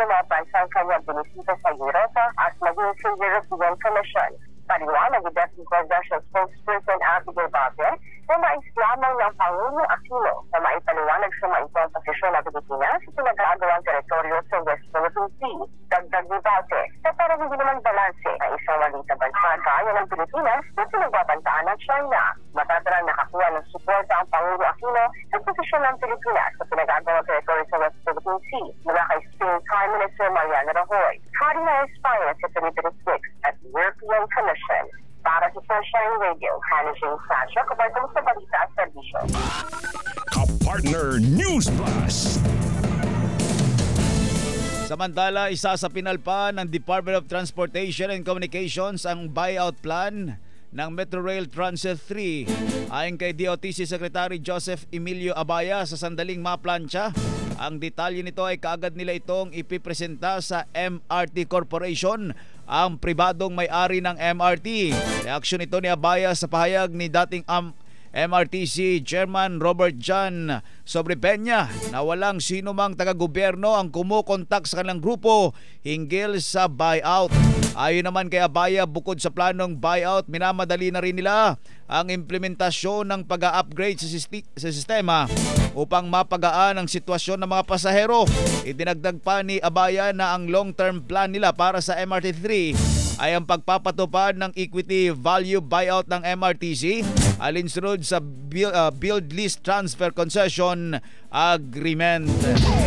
ng mga bansang kanyang binisita sa Europa at maging sa European Commission. Paliwanag ni Deputy Presidential Spokesperson Abigail Babel na mais lamang ng Pangulong Aquino na maipaliwanag sa maitong posisyon ng Pilipinas sa pinag-aagawang teritoryo sa West Philippine Sea. Dagdag ni Babel na parang hindi naman balanse ang isang maliit na bansa kaya ng Pilipinas na pinagbabantaan ng China. Matatarang nakakuha ng suporta ang Pangulong Aquino sa posisyon ng Pilipinas sa pinag-aagawang teritoryo sa West Philippine Sea mula kay Spain Prime Minister Mariano Rajoy. Hari na Espanya sa 2026 at European Commission. Para sa Sunshine Radio, Hannah Jane Sasha, kabartong sa balita at serbisyo. Kapartner News Blast. Samantala, isa sa pinalpa ng Department of Transportation and Communications ang buyout plan ng Metrorail Transit 3. Ayon kay DOTC Secretary Joseph Emilio Abaya, sa sandaling maplansya, ang detalye nito ay kaagad nila itong ipipresenta sa MRT Corporation, ang pribadong may-ari ng MRT. Reaksyon ito ni Abaya sa pahayag ni dating MRTC Chairman Robert John Sobrepeña na walang sino mang taga-gobyerno ang kumukontak sa kanilang grupo hinggil sa buyout. Ayon naman kay Abaya, bukod sa planong buyout, minamadali na rin nila ang implementasyon ng pag-upgrade sa sistema upang mapagaan ang sitwasyon ng mga pasahero. Idinagdag pa ni Abaya na ang long-term plan nila para sa MRT3 ay ang pagpapatupad ng equity value buyout ng MRTC alinsunod sa Build Lease Transfer Concession Agreement.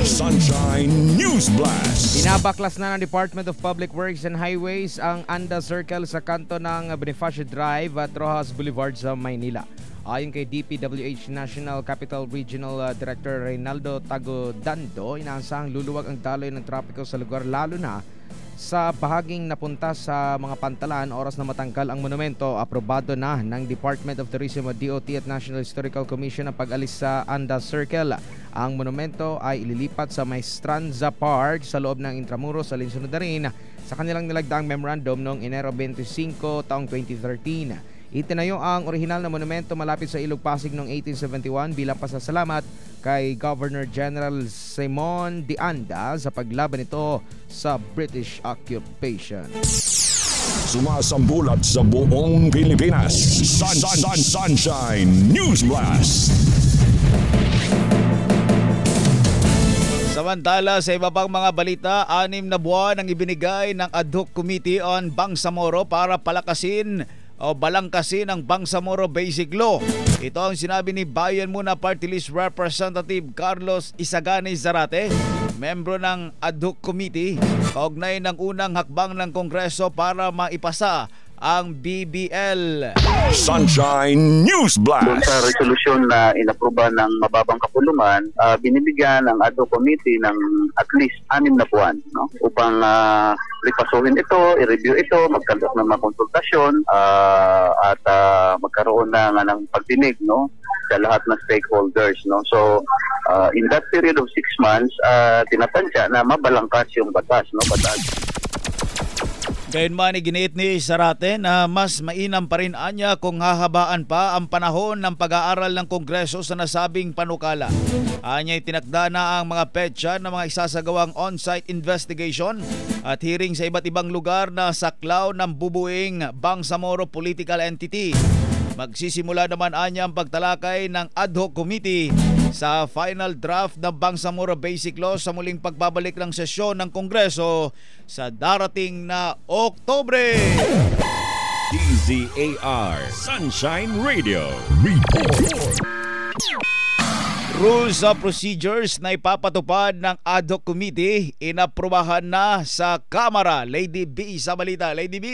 Sunshine News Blast. Binabaklas na ng Department of Public Works and Highways ang Anda Circle sa kanto ng Bonifacio Drive at Rojas Boulevard sa Maynila. Ayon kay DPWH National Capital Regional Director Reynaldo Tagodando, inaasahang luluwag ang daloy ng trapiko sa lugar, lalo na sa bahaging napunta sa mga pantalan oras na matanggal ang monumento. Aprobado na ng Department of Tourism, DOT at National Historical Commission ang pag-alis sa Anda Circle. Ang monumento ay ililipat sa Maestranza Park sa loob ng Intramuros, alinsunod na rin sa kanilang nilagdaang memorandum noong Enero 25 taong 2013. Itinayo ang orihinal na monumento malapit sa Ilog Pasig noong 1871 bilang pasasalamat kay Governor General Simon de Anda sa paglaban nito sa British occupation. Sumasambulat sa buong Pilipinas. Sunshine News Blast. Samantala, sa iba pang mga balita, 6 na buwan ang ibinigay ng Ad Hoc Committee on Bangsamoro para palakasin o balangkasin ang Bangsamoro Basic Law. Ito ang sinabi ni Bayan Muna Party List Representative Carlos Isagani Zarate, membro ng Ad Hoc Committee, kaugnay ng unang hakbang ng Kongreso para maipasa ang BBL. Sunshine News Blast. Doon sa resolusyon na inapruba ng mababang kapulungan, binibigyan ng Ad Hoc Committee ng at least 6 na buwan, no? Upang ripasuhin ito, i-review ito, magkandak ng mga konsultasyon at magkaroon ng pagdinig, no, sa lahat ng stakeholders, no. So in that period of 6 months, tinatansya na mabalangkas yung batas, no, batas. Gayunman, iginiit ni Zarate na mas mainam pa rin anya kung hahabaan pa ang panahon ng pag-aaral ng Kongreso sa nasabing panukala. Anya'y tinakda na ang mga petsa ng mga isasagawang on-site investigation at hearing sa iba't ibang lugar na saklaw ng bubuing Bangsamoro Political Entity. Magsisimula naman anya ang pagtalakay ng Ad Hoc Committee sa final draft ng Bangsamoro Basic Law sa muling pagbabalik ng sesyon ng Kongreso sa darating na Oktubre. DZAR Sunshine Radio Report. Rules of procedures na ipapatupad ng Ad Hoc Committee inaprubahan na sa Kamara. Lady B sa balita. Lady B.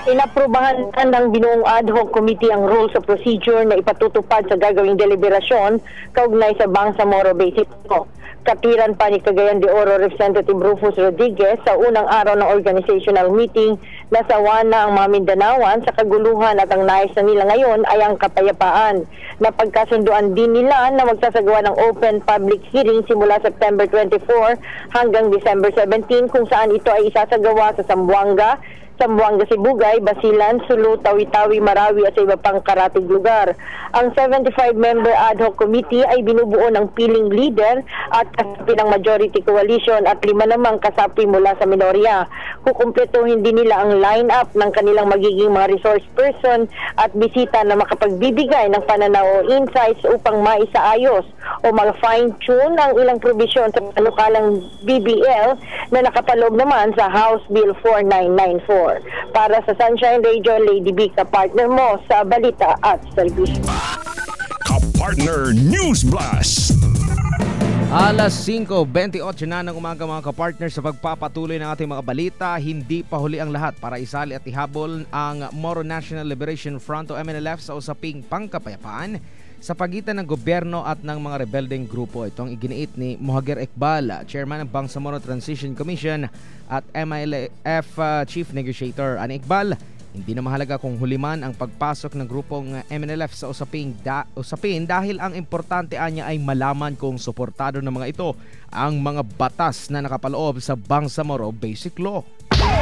Inaprubahan ng binuong Ad Hoc Committee ang rules of procedure na ipatutupad sa gagawing deliberasyon kaugnay sa Bangsamoro Basic Law. Katwiran pa ni Cagayan de Oro Representative Rufus Rodriguez sa unang araw ng organizational meeting Nasawa na ang mga Mindanaoan sa kaguluhan at ang nais na nila ngayon ay ang kapayapaan. Napagkasunduan din nila na magsasagawa ng open public hearing simula September 24 hanggang December 17 kung saan ito ay isasagawa sa Zamboanga, Sibugay, Basilan, Sulu, Tawi-Tawi, Marawi at sa iba pang karatig lugar. Ang 75-member ad hoc committee ay binubuo ng piling leader at kasapi ng majority coalition at 5 namang kasapi mula sa minorya. Kukumpletuhin din nila ang line-up ng kanilang magiging mga resource person at bisita na makapagbibigay ng pananaw o insights upang maisaayos o mag-fine-tune ang ilang probisyon sa panukalang BBL na nakapaloob naman sa House Bill 4994. Para sa Sunshine Radio, Lady B, partner mo sa balita at serbisyo. Kapartner News Blast. Alas 5:28 na ng umaga mga kapartner, sa pagpapatuloy ng ating mga balita. Hindi pa huli ang lahat para isali at ihabol ang Moro National Liberation Front o MNLF sa usaping pangkapayapaan sa pagitan ng gobyerno at ng mga rebeldeng grupo. Ito ang iginiit ni Mohager Ekbal, Chairman ng Bangsamoro Transition Commission at MILF Chief Negotiator. Ani Ekbal, hindi na mahalaga kung huliman ang pagpasok ng grupong MNLF sa usapin dahil ang importante anya ay malaman kung suportado ng mga ito ang mga batas na nakapaloob sa Bangsamoro Basic Law.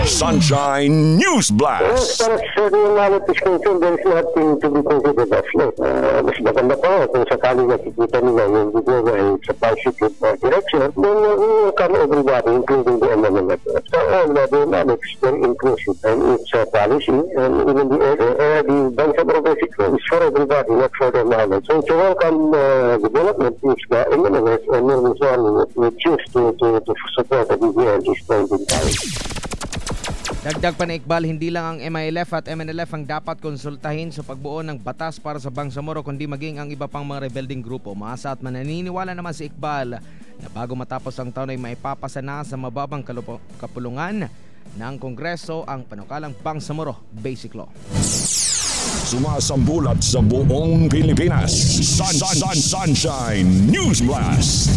Sunshine News Blast. Para sa namin discussion, there is nothing to be considered as law. Mas maganda pa kung sakali nakikita nila yung guguro ay sa positive direction, then we come everybody, including the MNLF. So all the knowledge is very inclusive and it's a policy and even the Bangsamoro Basic Law is for everybody, not for the knowledge. So it's a welcome development which the MNLF and we choose to support the BBL at this point in time. Dagdag pa ni Iqbal, hindi lang ang MILF at MNLF ang dapat konsultahin sa pagbuo ng batas para sa Bangsamoro kundi maging ang iba pang mga rebelding grupo. Maasa at mananiniwala naman si Iqbal na bago matapos ang taon ay maipapasa na sa mababang kapulungan ng Kongreso ang panukalang Bangsamoro Basic Law. Sumasambulat sa buong Pilipinas. Sunshine News Blast.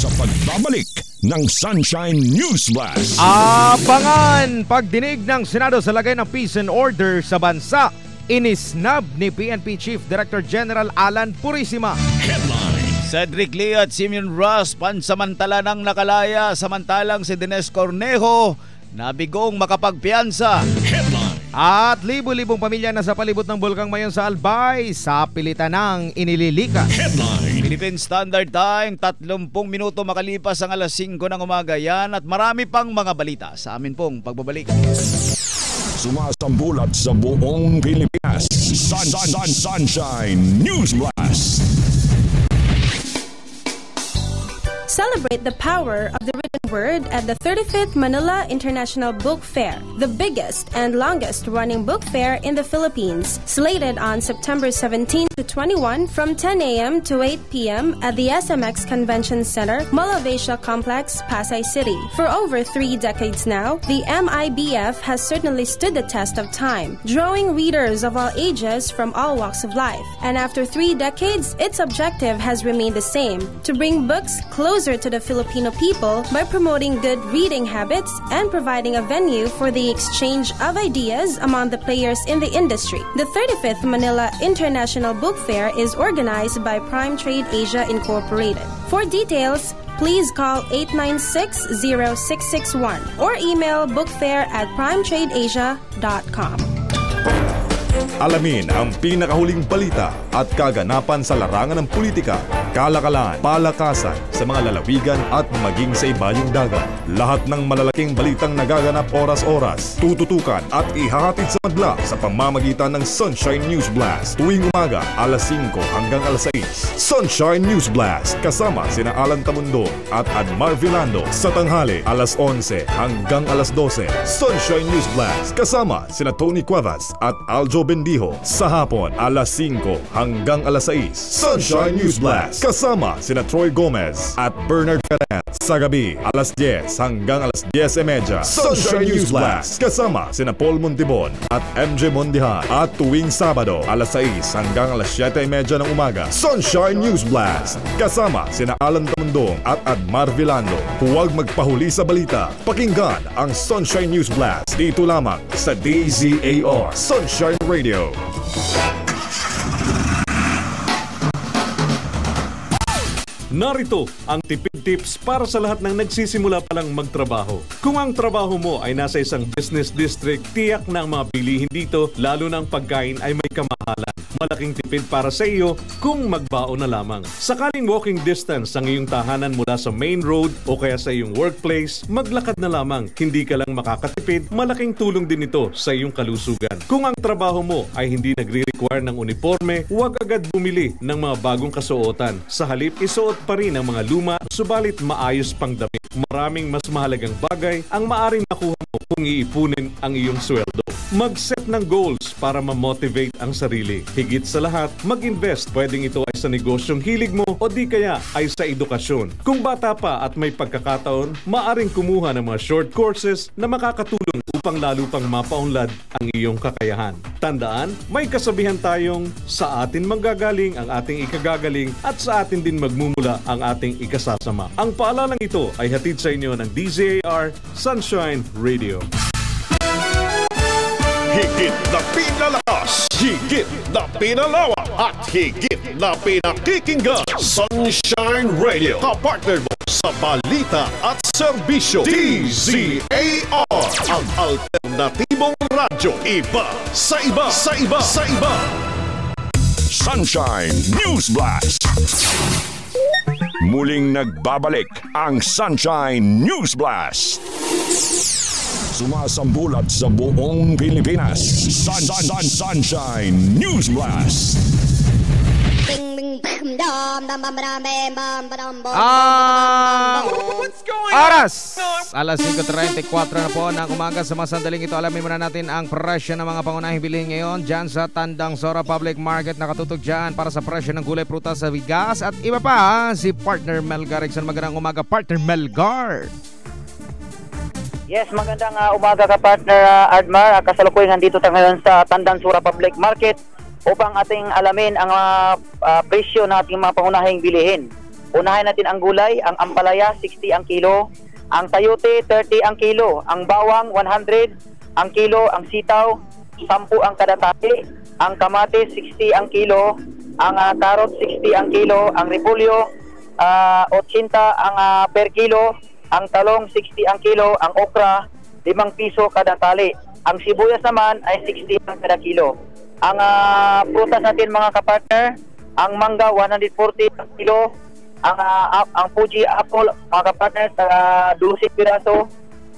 Sa pagbabalik ng Sunshine News Blast. Abangan pagdinig ng Senado sa lagay ng peace and order sa bansa. Inisnab ni PNP Chief Director General Alan Purisima. Headline. Cedric Lee at Simeon Ross pansamantala nang nakalaya, samantalang si Dines Cornejo nabigong makapagpiyansa. Headline. At libo-libong pamilya na sa palibot ng Bulkang Mayon sa Albay sa pilitan ng inililikas. Headline. Philippine Standard Time, 30 minuto makalipas ang alas 5 ng umaga yan at marami pang mga balita sa amin pong pagbabalik. Sumasambulat sa buong Pilipinas. Sunshine News Blast. Celebrate the power of the written word at the 35th Manila International Book Fair, the biggest and longest-running book fair in the Philippines, slated on September 17 to 21 from 10 a.m. to 8 p.m. at the SMX Convention Center, Malavesia Complex, Pasay City. For over 3 decades now, the MIBF has certainly stood the test of time, drawing readers of all ages from all walks of life. And after 3 decades, its objective has remained the same, to bring books closer to the Filipino people by promoting good reading habits and providing a venue for the exchange of ideas among the players in the industry. The 35th Manila International Book Fair is organized by Prime Trade Asia Incorporated. For details, please call 896-0661 or email bookfair@primetradeasia.com. Alamin ang pinakahuling balita at kaganapan sa larangan ng politika, kalakalan, palakasan sa mga lalawigan at maging sa ibayong dagat. Lahat ng malalaking balitang nagaganap oras-oras, tututukan at ihahatid sa madla sa pamamagitan ng Sunshine News Blast tuwing umaga alas 5 hanggang alas 6. Sunshine News Blast kasama sina Alan Tamundo at Admar Vilando sa tanghali alas 11 hanggang alas 12. Sunshine News Blast kasama sina Tony Cuevas at Aljo Bendijo sa hapon alas 5 hanggang alas 6. Sunshine News Blast kasama sina Troy Gomez at Bernard Ferrer. Sa gabi, alas 10 hanggang alas 10:30. Sunshine News Blast kasama sina Paul Montibon at MJ Mondihan. At tuwing Sabado, alas 6 hanggang alas 7:30 ng umaga. Sunshine News Blast kasama sina Alan Tamundong at Admar Vilando. Huwag magpahuli sa balita. Pakinggan ang Sunshine News Blast dito lamang sa DZAR Sunshine Radio. Narito ang tipid tips para sa lahat ng nagsisimula pa lang magtrabaho. Kung ang trabaho mo ay nasa isang business district, tiyak na ang mga bilihin dito, lalo na ang pagkain, ay may kamahalan. Malaking tipid para sa iyo kung magbaon na lamang. Sakaling walking distance ang iyong tahanan mula sa main road o kaya sa iyong workplace, maglakad na lamang. Hindi ka lang makakatipid, malaking tulong din ito sa iyong kalusugan. Kung ang trabaho mo ay hindi nagre-require ng uniforme, huwag agad bumili ng mga bagong kasuotan. Sa halip, isuot pa rin ang mga luma, subalit maayos pang damit. Maraming mas mahalagang bagay ang maaring makuha mo kung iipunin ang iyong sweldo. Mag-set ng goals para ma-motivate ang sarili. Higit sa lahat, mag-invest. Pwedeng ito ay sa negosyong hilig mo o di kaya ay sa edukasyon. Kung bata pa at may pagkakataon, maaring kumuha ng mga short courses na makakatulong upang lalo pang mapaunlad ang iyong kakayahan. Tandaan, may kasabihan tayong sa atin manggagaling ang ating ikagagaling at sa atin din magmumula ang ating ikasasama. Ang paalalang ito ay hatid sa inyo ng DZAR Sunshine Radio. Higit na pinalakas, higit na pinalawak, at higit na pinakikinggan. Sunshine Radio, kapartner mo sa balita at serbisyo. DZAR, ang alternatibong radyo. Iba sa iba, sa iba, sa iba. Sunshine News Blast. Muling nagbabalik ang Sunshine News Blast. Sumasambulat sa buong Pilipinas. Sunshine News Blast. Oras! Alas 5:34 na po ng umaga. Sa mga sandaling ito, alamin muna natin ang presyo ng mga pangunahing bilihin ngayon dyan sa Tandang Sora Public Market. Nakatutok dyan para sa presyo ng gulay, prutas, sa bigas at iba pa. Si Partner Melgar. Magandang umaga, Partner Melgar. Yes, magandang umaga ka, Partner Admar. Kasalukuyan nandito tayo ngayon sa Tandang Sora Public Market upang ating alamin ang presyo ng ating mga pangunahing bilihin. Unahin natin ang gulay, ang ampalaya 60 ang kilo, ang sayote 30 ang kilo, ang bawang 100 ang kilo, ang sitaw 10 ang kada tali, ang kamatis 60 ang kilo, ang carrot 60 ang kilo, ang repolyo 80 ang per kilo, ang talong 60 ang kilo, ang okra 5 piso kada tali. Ang sibuyas naman ay 60 ang kada kilo. Ang prutas natin mga kapartner, ang mangga 140 ang kilo, ang Fuji apple mga kapartner 12 piraso,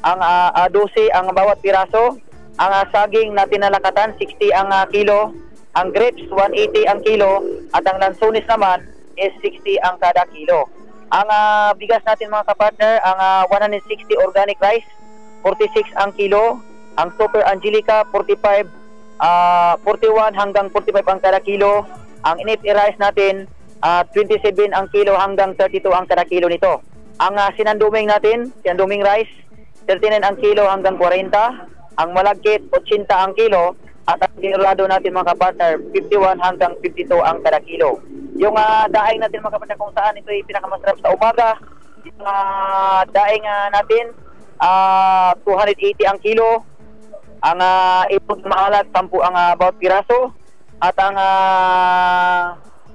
ang 12 ang bawat piraso. Ang saging na tinalakatan 60 ang kilo, ang grapes 180 ang kilo, at ang lansones naman is 60 ang kada kilo. Ang bigas natin mga kapartner, ang 160 organic rice, 46 ang kilo. Ang Super Angelica, 41 hanggang 45 ang kada kilo. Ang NFA rice natin, 27 ang kilo hanggang 32 ang kada kilo nito. Ang sinanduming natin, sinanduming rice, 39 ang kilo hanggang 40. Ang malagkit, 80 ang kilo. At ang dinurado natin mga kapartner, 51 hanggang 52 ang kada kilo. Yung daing natin mga kapartner kung saan ito ay pinakamasarap sa umaga, yung daing natin 280 ang kilo, ang itong maalat 10 ang bawat piraso, at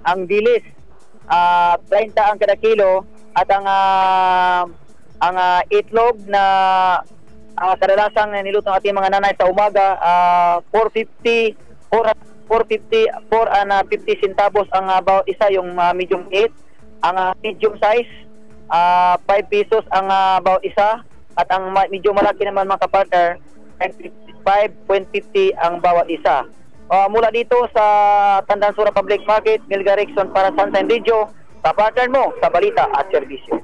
ang dilis 30 ang kada kilo, at ang itlog na kadalasang niluto ng ating mga nanay sa umaga 450 centavos ang bawat isa, yung medium 8. Ang medium size 5 pesos ang bawat isa, at ang medyo malaki naman mga kapartner 5.50 ang bawat isa. Mula dito sa Tandang Sora Public Market, Melgar Rickson para Sunshine Radio, kapartner mo sa balita at serbisyo.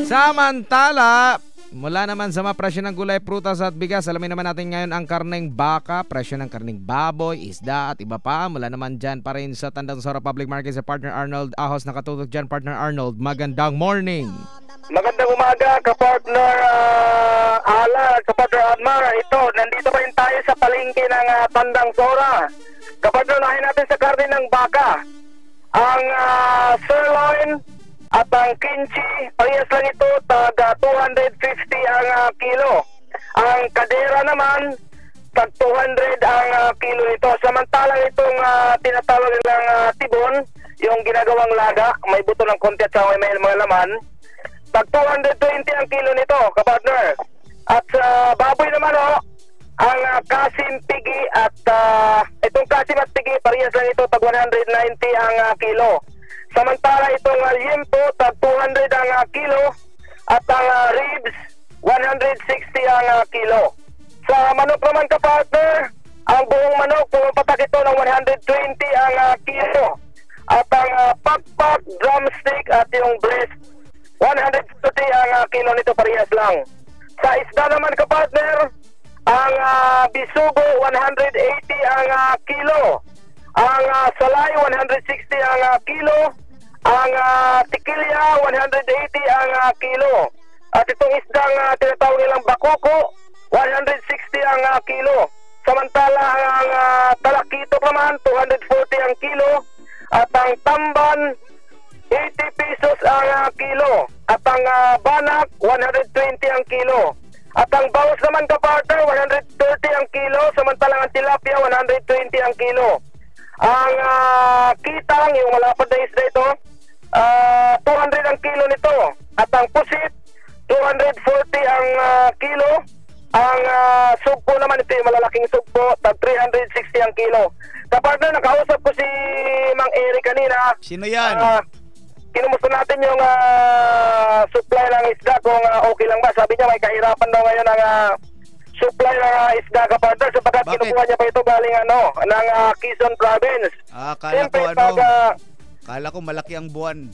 Samantala, Mula naman sa mga presyo ng gulay, prutas at bigas, alamin naman natin ngayon ang karneng baka, presyo ng karneng baboy, isda at iba pa. Mula naman dyan pa rin sa Tandang Sora Public Market sa partner Arnold Ahos. Nakatutok dyan, partner Arnold. Magandang morning. Magandang umaga, kapartner Ala, kapartner Admar. Ito, nandito pa rin tayo sa palengke ng Tandang Sora. Kapartner, unahin natin sa karne ng baka. Ang sirloin at ang kimchi, parehas lang ito, taga 250 ang kilo. Ang kadera naman, tag 200 ang kilo nito. Samantalang itong tinatawag nilang tibon, yung ginagawang laga, may buto ng konti at may mga laman, tag 220 ang kilo nito, kapartner. At sa baboy naman, ang kasim pigi at itong kasim at pigi, parehas lang ito, tag 190 ang kilo. Samantala itong yempo, tag 200 ang kilo, at ang ribs, 160 ang kilo. Sa manok naman, kapartner, ang buong manok, pumapatak ito ng 120 ang kilo. At ang pakpak, drumstick at yung breast, 130 ang kilo nito, parehas lang. Sa isda naman, kapartner, ang bisugo, 180 ang kilo. Ang salay, 160 ang kilo. Ang tikilya, 180 ang kilo. At itong isdang tinatawag nilang bakuko, 160 ang kilo. Samantala ang talakito naman, 240 ang kilo. At ang tamban, 80 pesos ang kilo. At ang banak, 120 ang kilo. At ang bawas naman, kapartner, 130 ang kilo. Samantalang ang tilapia, 120 ang kilo. Ang kitang, yung malapad na isda ito, 200 ang kilo nito. At ang pusit, 240 ang kilo. Ang sugpo naman, ito yung malalaking sugpo, 360 ang kilo. Kapartner, nakausap ko si Mang Eric kanina. Sino yan? Kinumusta natin yung supply ng isda kung okay lang ba. Sabi niya may kahirapan daw ngayon ang supply ng isda, kapartner, sapagkat kinukuha niya pa ito galing ng Quezon Province. Kala ko malaki ang buwan.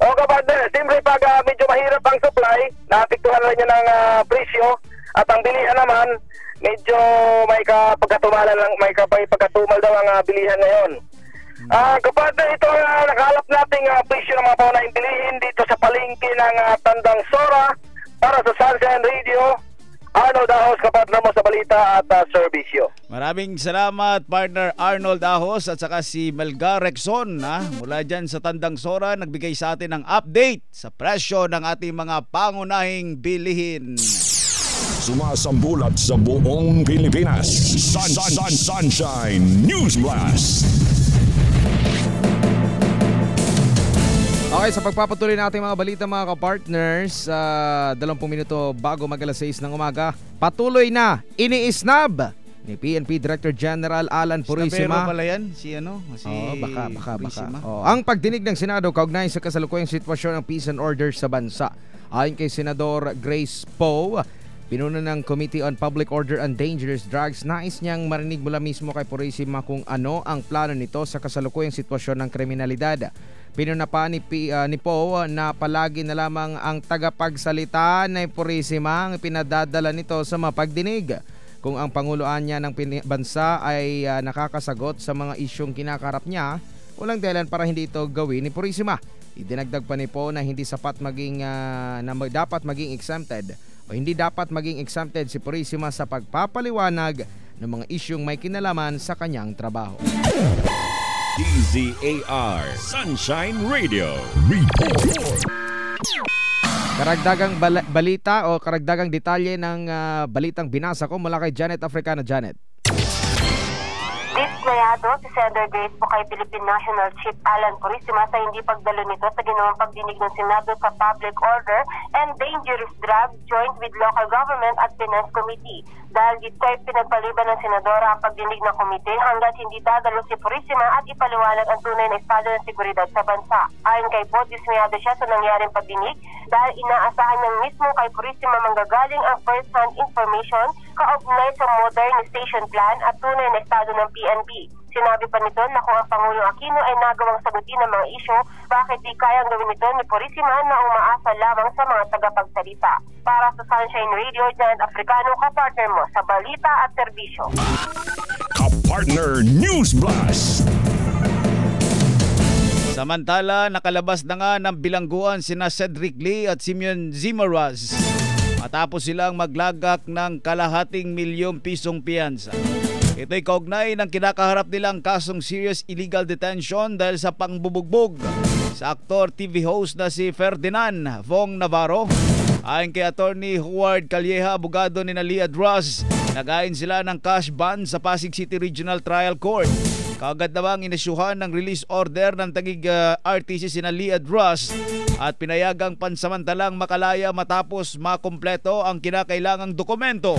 O kapartner, siyempre pag medyo mahirap ang supply, naapektuhan rin niya ng presyo. At ang bilihan naman, medyo may pagkatumal daw ang bilihan ngayon. Kapartner, ito nakalap nating presyo ng mga paunahing bilihin dito sa palengke ng Tandang Sora para sa Sunshine Radio. Arnold Ahos, kapartner mo sa balita at serbisyo. Maraming salamat, partner Arnold Ahos, at saka si Melgar Rexon mula dyan sa Tandang Sora, nagbigay sa atin ng update sa presyo ng ating mga pangunahing bilihin. Sumasambulat sa buong Pilipinas. Sunshine News Blast. Okay, sa pagpapatuloy natin mga balita mga kapartners, 20 minuto bago mag-alas 6 ng umaga, patuloy na iniisnab ni PNP Director General Alan Purisima. Snabero pala yan? Baka. Ang pagdinig ng Senado kaugnay sa kasalukuyang sitwasyon ng peace and order sa bansa. Ayon kay Senador Grace Poe, pinuno ng Committee on Public Order and Dangerous Drugs, nais niyang marinig mula mismo kay Purisima kung ano ang plano nito sa kasalukuyang sitwasyon ng kriminalidad. Pinuna pa ni Poe na palagi na lamang ang tagapagsalita ni Purisima ang pinadadala nito sa mapagdinig. Kung ang panguluan niya ng bansa ay nakakasagot sa mga isyong kinakarap niya, walang dahilan para hindi ito gawin ni Purisima. Idinagdag pa ni Poe na hindi sapat dapat maging exempted o hindi dapat maging exempted si Purisima sa pagpapaliwanag ng mga isyong may kinalaman sa kanyang trabaho. DZAR Sunshine Radio Report. Karagdagang balita o karagdagang detalye ng balitang binasa ko mula kay Janet Africano. Janet. Dismayado si Senator Grace po kay Philippine National Chief Alan Purisima sa hindi pagdalo nito sa ginawang pagdinig ng Senado sa Public Order and Dangerous Drugs joint with Local Government at Finance Committee. Dahil dito ay pinagpaliban ng Senadora ang pagdinig ng komite hanggat hindi dadalo si Purisima at ipaliwanag ang tunay na estado ng seguridad sa bansa. Ayon kay Poe, dismayado siya sa nangyaring pagdinig dahil inaasahan ng mismo kay Purisima manggagaling ang first-hand information kaugnay sa modernization plan at tunay na estado ng PNP. Sinabi pa nito na kung ang Pangulong Aquino ay nagawang sagutin ng mga isyu, bakit di kayang gawin ito ni Purisima na umaasa lamang sa mga tagapagsalita. Para sa Sunshine Radio, Janet Africano, kapartner mo sa balita at serbisyo. Kapartner News Blast. Samantala, nakalabas na nga ng bilangguan sina Cedric Lee at Simeon Zimaraz matapos silang maglagak ng kalahating milyong pisong piyansa. Ito'y kaugnay ng kinakaharap nilang kasong serious illegal detention dahil sa pangbubugbog sa aktor TV host na si Ferdinand Vong Navarro. Ayon kay Attorney Howard Calleja, abogado ni Lee Adras, nagain sila ng cash bond sa Pasig City Regional Trial Court. Kaagad namang inisyuhan ng release order ng tagig RTC sina Lee Adras at pinayagang pansamantalang makalaya matapos makumpleto ang kinakailangang dokumento.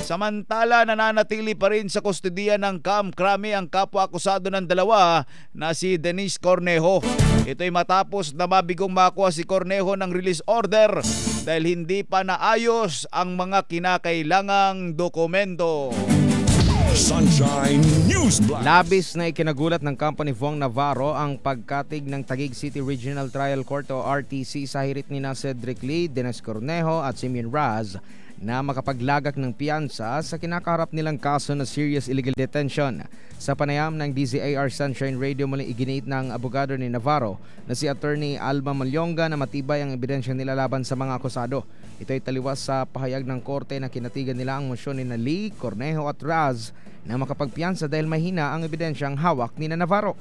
Samantala, nananatili pa rin sa kustodiya ng Camp Crame ang kapwa-akusado ng dalawa na si Denise Cornejo. Ito'y matapos na mabigong makuha si Cornejo ng release order dahil hindi pa naayos ang mga kinakailangang dokumento. Sunshine News Blast. Labis na ikinagulat ng company Vong Navarro ang pagkatig ng Taguig City Regional Trial Court o RTC sa hirit ni Cedric Lee, Denise Cornejo at Simeon Raz na makapaglagak ng piyansa sa kinakaharap nilang kaso na serious illegal detention. Sa panayam ng DZAR Sunshine Radio, muling iginiit ng abogado ni Navarro na si Attorney Alma Malyonga na matibay ang ebidensyang nilalaban sa mga akusado. Ito ay taliwas sa pahayag ng korte na kinatigan nila ang mosyon ni Lee, Cornejo at Raz na makapagpiyansa dahil mahina ang ebidensyang hawak ni Navarro.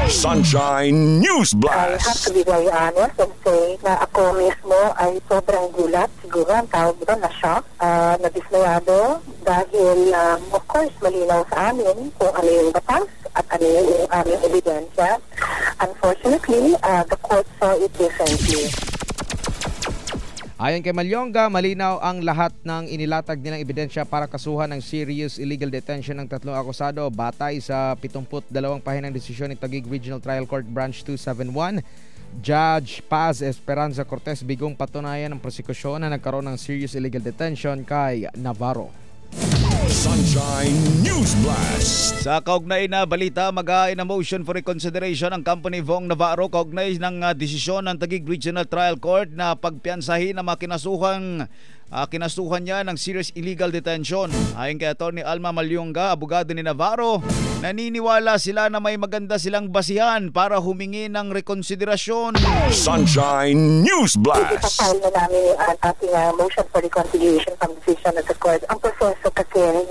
Sunshine News Blast. I have to be very honest and say na ako mismo ay sobrang gulat. Siguro ang tawag ito na shock, nadismayado dahil of course malinaw sa amin kung ano yung batas at ano yung aming ebidensya. Unfortunately, the court saw it differently. Ayon kay Malyonga, malinaw ang lahat ng inilatag nilang ebidensya para kasuhan ng serious illegal detention ng tatlong akusado batay sa 72 pahinang desisyon ng Taguig Regional Trial Court Branch 271. Judge Paz Esperanza Cortez bigong patunayan ng prosekusyon na nagkaroon ng serious illegal detention kay Navarro. Sunshine News Blast. Sa kaugnay na balita, mag-aay na motion for reconsideration ang company Vong Navarro kaugnay ng desisyon ng Taguig Regional Trial Court na pagpiansahin ang mga kinasuhan niya ng serious illegal detention. Ayon kay Attorney Alma Malyonga, abogado ni Navarro, naniniwala sila na may maganda silang basihan para humingi ng rekonsiderasyon. Sunshine News Blast. Ipapile na namin yung ating motion for reconsideration from decision of the court. Ang proseso kasi,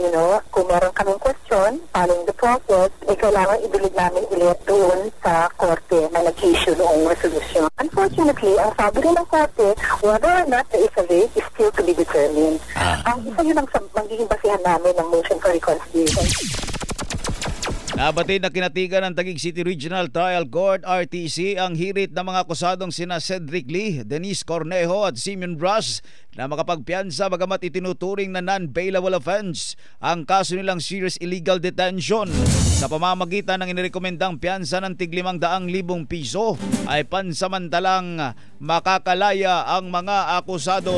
kung meron kaming question, following the process, kailangan ibilig namin ulit doon sa korte na nag-issue noong resolution. Unfortunately, ang sabi rin ng korte, whether or not there is a rape is still to be determined. Ang isa yun ang magiging basihan namin ng motion for reconsideration. Nabatid na kinatigan ng Taguig City Regional Trial Court RTC ang hirit ng mga akusadong sina Cedric Lee, Denise Cornejo at Simeon Raz na makapagpiyansa bagamat itinuturing na non-bailable offense ang kaso nilang serious illegal detention. Sa pamamagitan ng inirekomendang piyansa ng tig 500,000 piso ay pansamantalang makakalaya ang mga akusado.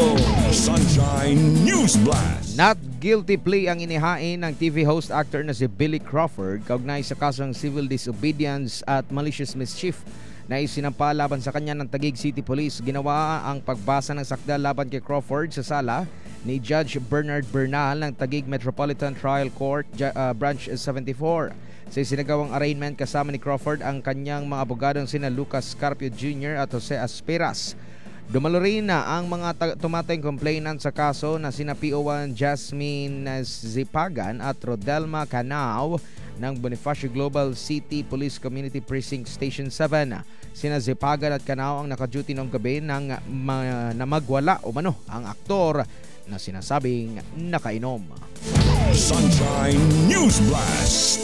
Sunshine News Blast. Not guilty plea ang inihain ng TV host actor na si Billy Crawford kaugnay sa kasong civil disobedience at malicious mischief na isinampa laban sa kanya ng Taguig City Police. Ginawa ang pagbasa ng sakdal laban kay Crawford sa sala ni Judge Bernard Bernal ng Taguig Metropolitan Trial Court Branch 74. Sa isinagawang arraignment kasama ni Crawford ang kanyang mga abogadong sina Lucas Carpio Jr. at Jose Asperas. Dumalo rin na ang mga tumatayong complainant sa kaso na sina PO1 Jasmine Zipagan at Rodelma Canao ng Bonifacio Global City Police Community Precinct Station 7. Sina Zipagan at Canao ang nakaduty noong gabi na magwala umano ang aktor na sinasabing nakainom. Sunshine News Blast.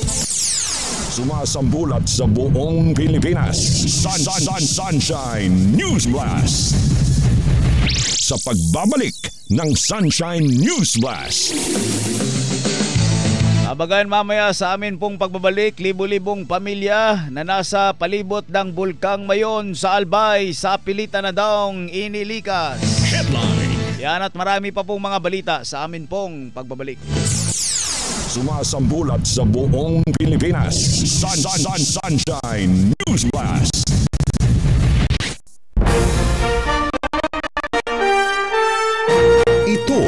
Sumasambulat sa buong Pilipinas. Sunshine News Blast. Sa pagbabalik ng Sunshine News Blast. Abagan mamaya sa amin pong pagbabalik, libo-libong pamilya na nasa palibot ng Bulkang Mayon sa Albay sa pilitan na daong inilikas. Headline. Yan at marami pa pong mga balita sa amin pong pagbabalik. Sumasambulat sa buong Pilipinas. Sunshine News Blast. Ito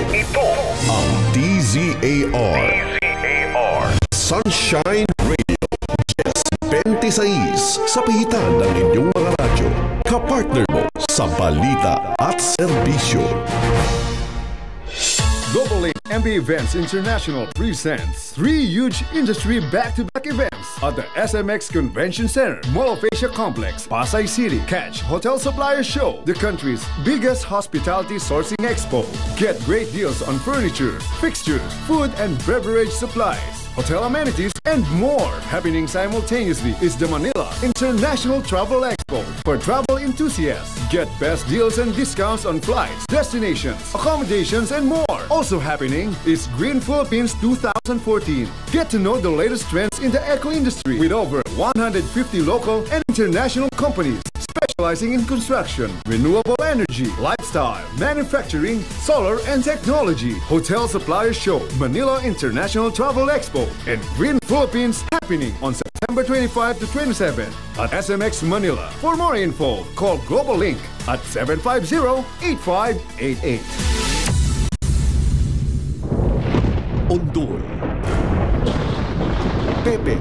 ang DZAR. Sunshine Radio. Yes, 26 sa pihitan ng inyong mga radyo. Kapartner mo sa balita at serbisyo. Global Link MB Events International presents 3 huge industry back-to-back events at the SMX Convention Center, Mall of Asia Complex, Pasay City. Catch Hotel Supplier Show, the country's biggest hospitality sourcing expo. Get great deals on furniture, fixtures, food and beverage supplies, hotel amenities, and more. Happening simultaneously is the Manila International Travel Expo for travel enthusiasts. Get best deals and discounts on flights, destinations, accommodations, and more. Also happening is Green Philippines 2014. Get to know the latest trends in the eco industry with over 150 local and international companies specializing in construction, renewable energy, lifestyle, manufacturing, solar, and technology. Hotel Supplier Show, Manila International Travel Expo, and Green Philippines happening on September 25 to 27 at SMX Manila. For more info, call Global Link at 750-8588. Ondoy, Pepe,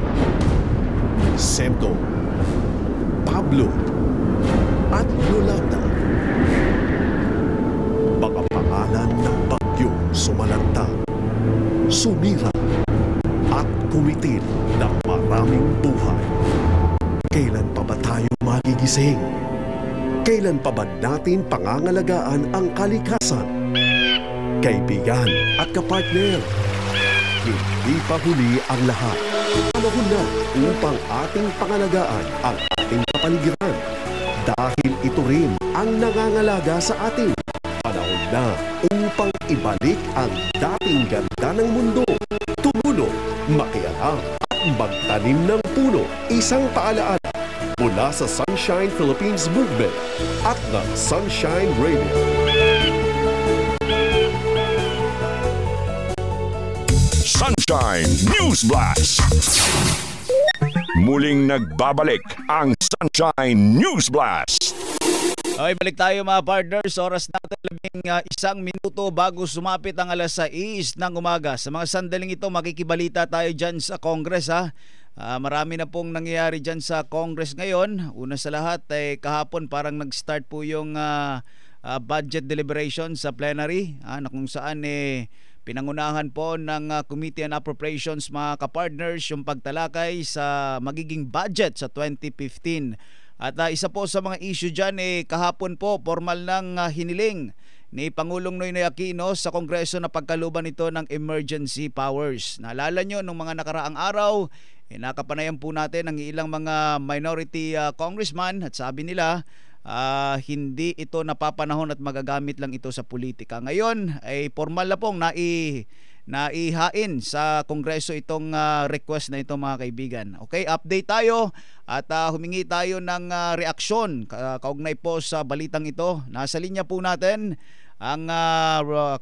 Sento, Pablo, at Yolanda. Mga pangalan ng bagyong sumalanta, sumira, at kumitil ng maraming buhay. Kailan pa ba tayo magigising? Kailan pa ba natin pangangalagaan ang kalikasan? Kaibigan at kapartner, hindi pa huli ang lahat. Panahon na upang ating pangalagaan ang ating kapaligiran. Dahil ito rin ang nangangalaga sa atin. Panahon na upang ibalik ang dating ganda ng mundo. Tumulong, makialam at magtanim ng puno. Isang paalaala mula sa Sunshine Philippines Movement at ng Sunshine Radio. Sunshine News Blast. Muling nagbabalik ang Sunshine News Blast. Okay, balik tayo mga partners. Oras natin 1 minuto bago sumapit ang alas 6 ng umaga. Sa mga sandaling ito, makikibalita tayo dyan sa Congress. Marami na pong nangyayari dyan sa Congress ngayon. Una sa lahat, kahapon parang nag-start po yung budget deliberation sa plenary, na kung saan pinangunahan po ng Committee on Appropriations mga kapartners yung pagtalakay sa magiging budget sa 2015. At isa po sa mga issue dyan, kahapon po formal ng hiniling ni Pangulong Noynoy Aquino sa Kongreso na pagkaluban nito ng emergency powers. Naalala nyo, nung mga nakaraang araw, nakapanayan po natin ang ilang mga minority congressman at sabi nila, hindi ito napapanahon at magagamit lang ito sa politika. Ngayon ay formal na pong naihain sa Kongreso itong request na ito mga kaibigan. Okay, update tayo at humingi tayo ng reaksyon kaugnay po sa balitang ito. Nasa linya po natin ang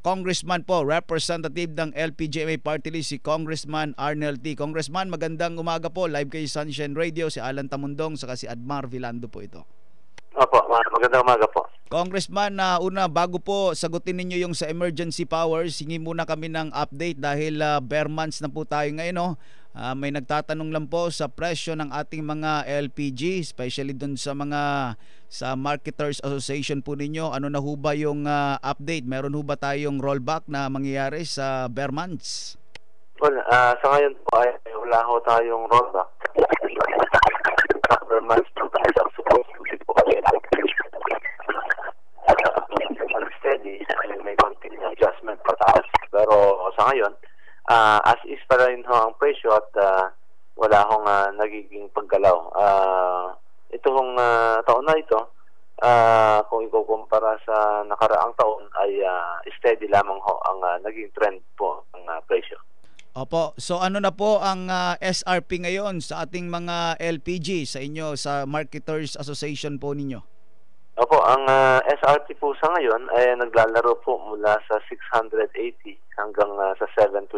congressman po, representative ng LPGMA Party List, si Congressman Arnel T. Congressman, magandang umaga po. Live kay Sunshine Radio, si Alan Tamundong saka si Admar Vilando po ito. Opo, magandang umaga po. Congressman, una bago po sagutin ninyo yung sa emergency powers, hingi muna kami ng update dahil bare months na po tayo ngayon. No? May nagtatanong lang po sa presyo ng ating mga LPG, especially dun sa Marketers Association po ninyo. Ano na ho ba yung update? Meron ho ba tayong rollback na mangyayari sa bare months? Well, sa ngayon po ay wala ho tayong rollback. Bare months po tayo supposed to be po steady, may konting adjustment pataas. Pero sa ngayon, as is pa rin ho ang presyo at wala hong nagiging paggalaw. Ito hong taon na ito, kung ikukumpara sa nakaraang taon, ay steady lamang ho ang naging trend po ang presyo. Opo, so ano na po ang SRP ngayon sa ating mga LPG sa inyo, sa Marketers Association po ninyo? Opo, ang SRP po sa ngayon ay naglalaro po mula sa 680 hanggang sa 720.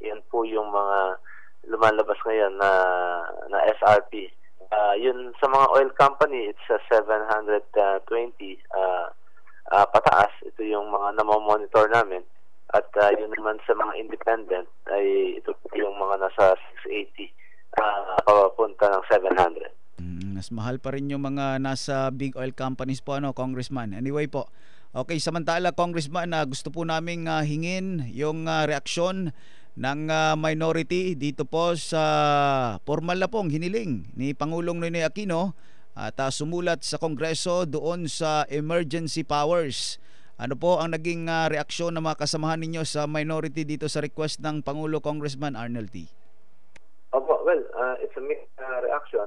Yan po yung mga lumalabas ngayon na SRP. Yun sa mga oil company, it's 720 pataas. Ito yung mga namomonitor namin. At yun naman sa mga independent ay ito yung mga nasa 680 papunta ng 700. Mas mahal pa rin yung mga nasa big oil companies po, Congressman. Anyway po, okay, samantala Congressman, gusto po naming hingin yung reaksyon ng minority dito po sa formal na pong hiniling ni Pangulong Noynoy Aquino at sumulat sa Kongreso doon sa emergency powers. Ano po ang naging reaksyon ng mga kasamahan ninyo sa minority dito sa request ng Pangulo, Congressman Arnel T? Opo, well, it's a mixed reaction.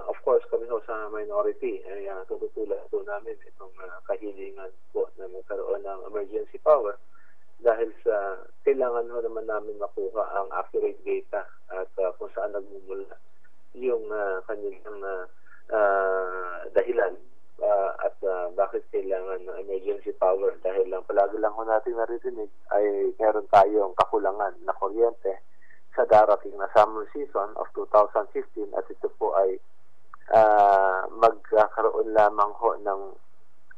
Of course, kami ho sa minority ay tututulan po namin itong kahilingan po na magkaroon ng emergency power dahil sa kailangan ho naman namin makuha ang accurate data at kung saan nagmumula yung kanilang dahilan at bakit kailangan ng emergency power dahil lang palagi lang ho natin naririnig ay meron tayong kakulangan na kuryente sa darating na summer season of 2015 at ito po ay magkakaroon lamang ho ng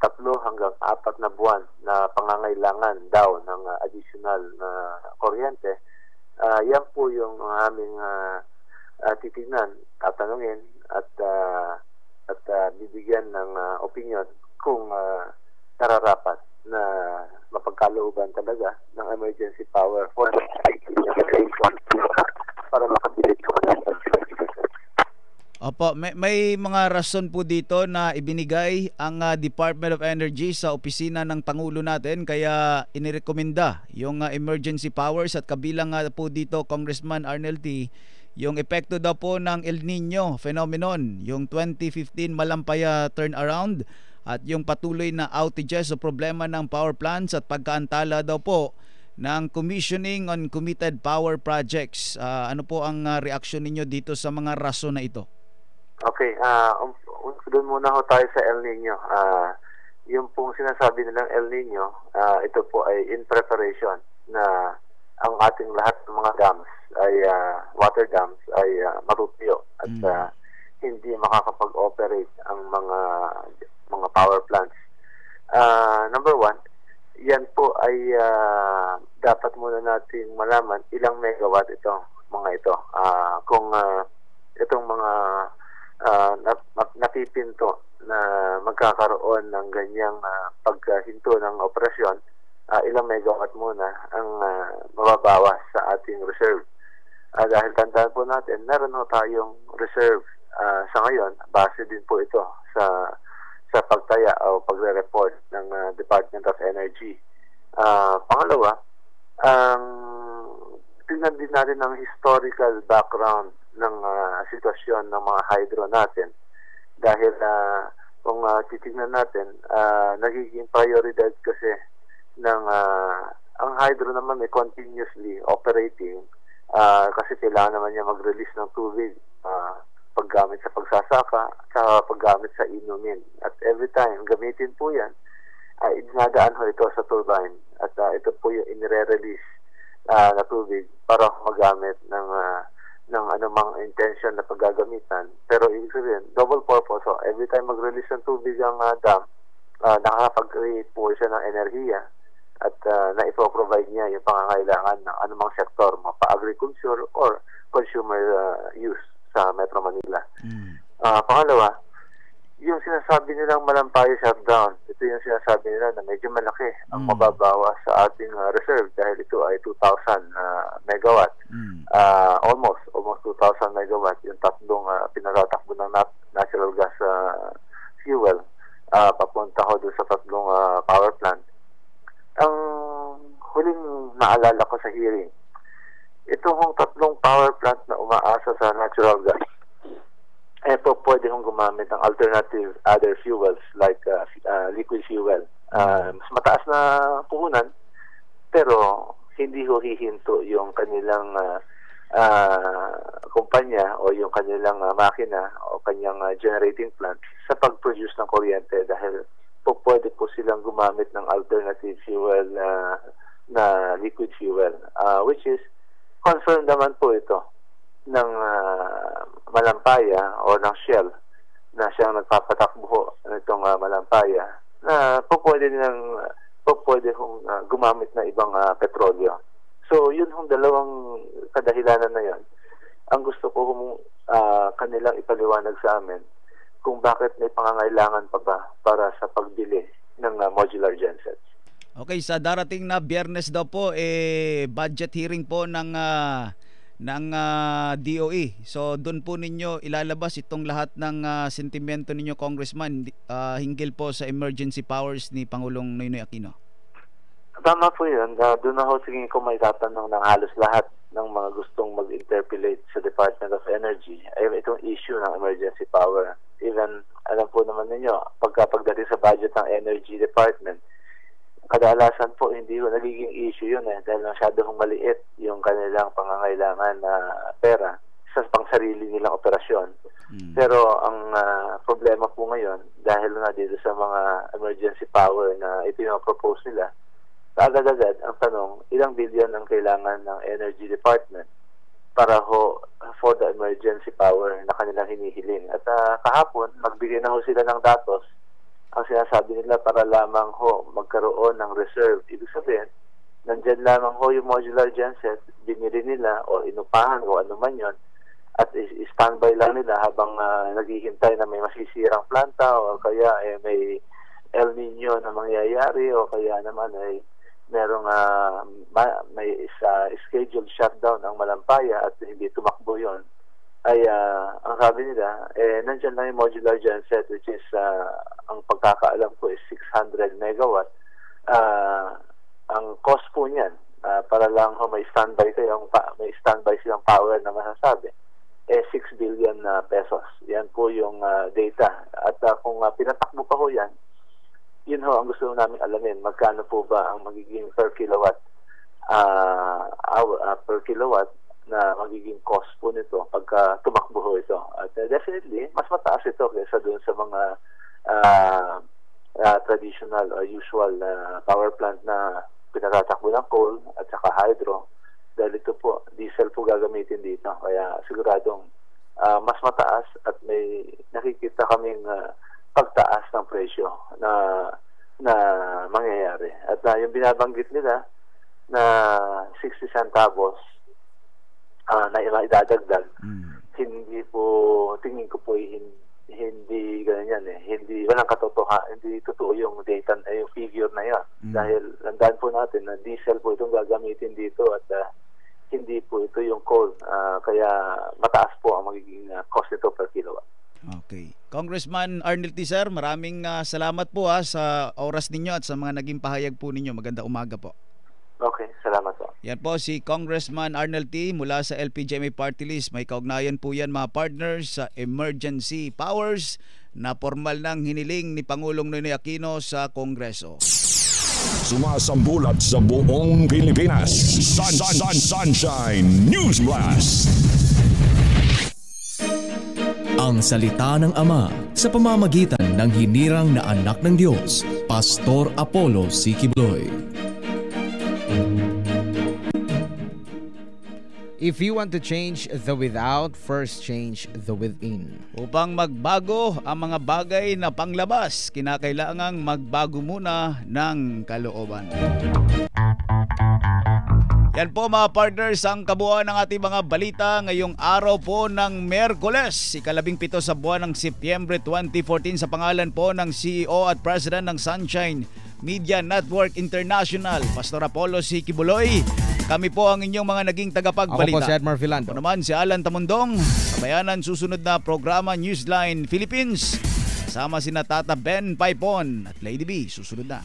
3 hanggang 4 na buwan na pangangailangan daw ng additional na kuryente. Yan po yung aming titignan, tatanungin at bibigyan ng opinion kung nararapat na mapagkalooban talaga ng emergency power for the para makabilis ko. Opo, may mga rason po dito na ibinigay ang Department of Energy sa opisina ng Pangulo natin kaya inirekomenda yung emergency powers at kabilang nga po dito, Congressman Arnel T, yung epekto daw po ng El Nino phenomenon, yung 2015 malampaya turnaround at yung patuloy na outages o problema ng power plants at pagkaantala daw po ng commissioning on committed power projects. Ano po ang reaksyon ninyo dito sa mga rason na ito? Okay, doon muna ho tayo sa El Nino. Yung pong sinasabi nilang El Nino, ito po ay in preparation na ang ating lahat ng mga dams ay water dams ay matutuyo at hindi makakapag-operate ang mga power plants. Number 1, yan po ay dapat muna nating malaman ilang megawatt mga ito. Kung itong mga napipinto na magkakaroon ng ganyang paghinto ng operasyon, ilang megawatt muna ang mababawas sa ating reserve. Dahil tandaan po natin, meron ho tayong reserve sa ngayon, base din po ito sa pagtaya o pagre-report ng Department of Energy. Pangalawa, tingnan din natin ang historical background ng sitwasyon ng mga hydro natin. Dahil kung titignan natin, nagiging prioridad kasi ng ang hydro naman may continuously operating kasi kailangan naman niya mag-release ng tubig paggamit sa pagsasaka at paggamit sa inumin. At every time gamitin po yan, dinadaan ho ito sa turbine at ito po yung inire-release na tubig para magamit ng anumang intention na paggagamitan. Pero ibig sabihin, double purpose. So every time mag-release ng tubig ang dam, nakakapag-create po siya ng enerhiya at na-ipoprovide niya yung pangangailangan ng anumang sektor, pa-agriculture or consumer use sa Metro Manila. Pangalawa, yung sinasabi nilang malampayo shutdown, ito yung sinasabi nila na medyo malaki ang mababawa sa ating reserve dahil ito ay 2,000 megawatt. Almost 2,000 megawatt yung tatlong pinatatakbo ng natural gas fuel papunta ho doon sa tatlong power plant. Ang huling naalala ko sa hearing, ito hong tatlong power plant na umaasa sa natural gas, po pwede hong gumamit ng alternative other fuels like liquid fuel. Mas mataas na puhunan, pero hindi ho hihinto yung kanilang kumpanya o yung kanilang makina o kanyang generating plant sa pag-produce ng kuryente dahil pwede po silang gumamit ng alternative fuel na liquid fuel, which is confirmed naman po ito ng Malampaya o ng Shell na siyang nagpapatakbo nitong Malampaya na pwede hong gumamit na ibang petrolyo. So yun hong dalawang kadahilanan na yun. Ang gusto ko kanilang ipaliwanag sa amin kung bakit may pangangailangan pa ba para sa pagbili ng modular gensets. Okay, sa darating na Biyernes daw po budget hearing po ng DOE. So doon po ninyo ilalabas itong lahat ng sentimento ninyo, Congressman, hinggil po sa emergency powers ni Pangulong Noynoy Aquino. Tama po yun. Doon na ho sige ko may tatanong ng halos lahat ng mga gustong mag-interpellate sa Department of Energy ay itong issue ng emergency power. Even, alam po naman ninyo, pagdating sa budget ng Energy Department, kadalasan po hindi ko nagiging issue yun dahil masyadong maliit yung kanilang pangangailangan na pera sa pangsarili nilang operasyon. Pero ang problema po ngayon, dahil nga dito sa mga emergency power na ipinapropose nila, agad-agad ang tanong, ilang bilyon ang kailangan ng Energy Department para for the emergency power na kanilang hinihiling. At kahapon, magbigay na sila ng datos. Ang sinasabi nila para lamang magkaroon ng reserve. Ibig sabihin, nandyan lamang yung modular genset, binili nila o inupahan o ano man yun, at standby lang nila habang naghihintay na may masisirang planta o kaya may El Nino na mangyayari o kaya naman ay merong may scheduled shutdown ang Malampaya at hindi tumakbo yon, ay ang sabi nila nandyan lang yung modular genset, which is ang pagkakaalam ko is 600 megawatt. Ang cost po niyan para lang may standby silang power na masasabi 6 billion pesos. Yan po yung data. At kung pinatakbo pa yan, yun ang gusto namin alamin, magkano po ba ang magiging per kilowatt na magiging cost po nito pagka tumakbo ito. At definitely, mas mataas ito kaysa doon sa mga traditional or usual power plant na pinatatakbo ng coal at saka hydro. Dahil ito po, diesel po gagamitin dito. Kaya siguradong mas mataas at may nakikita kaming pagtaas ng presyo na mangyayari. At yung binabanggit nila na 60 centavos na idadagdag, hindi po, tingin ko po hindi ganyan hindi walang hindi totoo yung data, yung figure na yan. Dahil landaan po natin na diesel po itong gagamitin dito at hindi po ito yung coal. Kaya mataas po ang magiging cost nito per kilowatt. Okay. Congressman Arnel T. Sir, maraming salamat po sa oras ninyo at sa mga naging pahayag po ninyo. Magandang umaga po. Okay, salamat po. Yan po si Congressman Arnel T. mula sa LPGMA Party List. May kaugnayan po yan mga partners sa emergency powers na formal ng hiniling ni Pangulong Noynoy Aquino sa Kongreso. Sumasambulat sa buong Pilipinas. Sunshine News Blast. Ang salita ng Ama sa pamamagitan ng hinirang na anak ng Diyos, Pastor Apollo C. Quiboloy. If you want to change the without, first change the within. Upang magbago ang mga bagay na panglabas, kinakailangang magbago muna ng kalooban. Yan po mga partners ang kabuuan ng ating mga balita ngayong araw po ng Miyerkules, ika-17 sa buwan ng Setyembre 2014 sa pangalan po ng CEO at President ng Sunshine Media Network International, Pastor Apollo C. Quiboloy. Kami po ang inyong mga naging tagapagbalita. Ako po si Edmar Vilando. Ako naman si Alan Tamundong. Kabayanan, susunod na programa Newsline Philippines. Kasama sina Tata Ben Paipon at Lady B. Susunod na.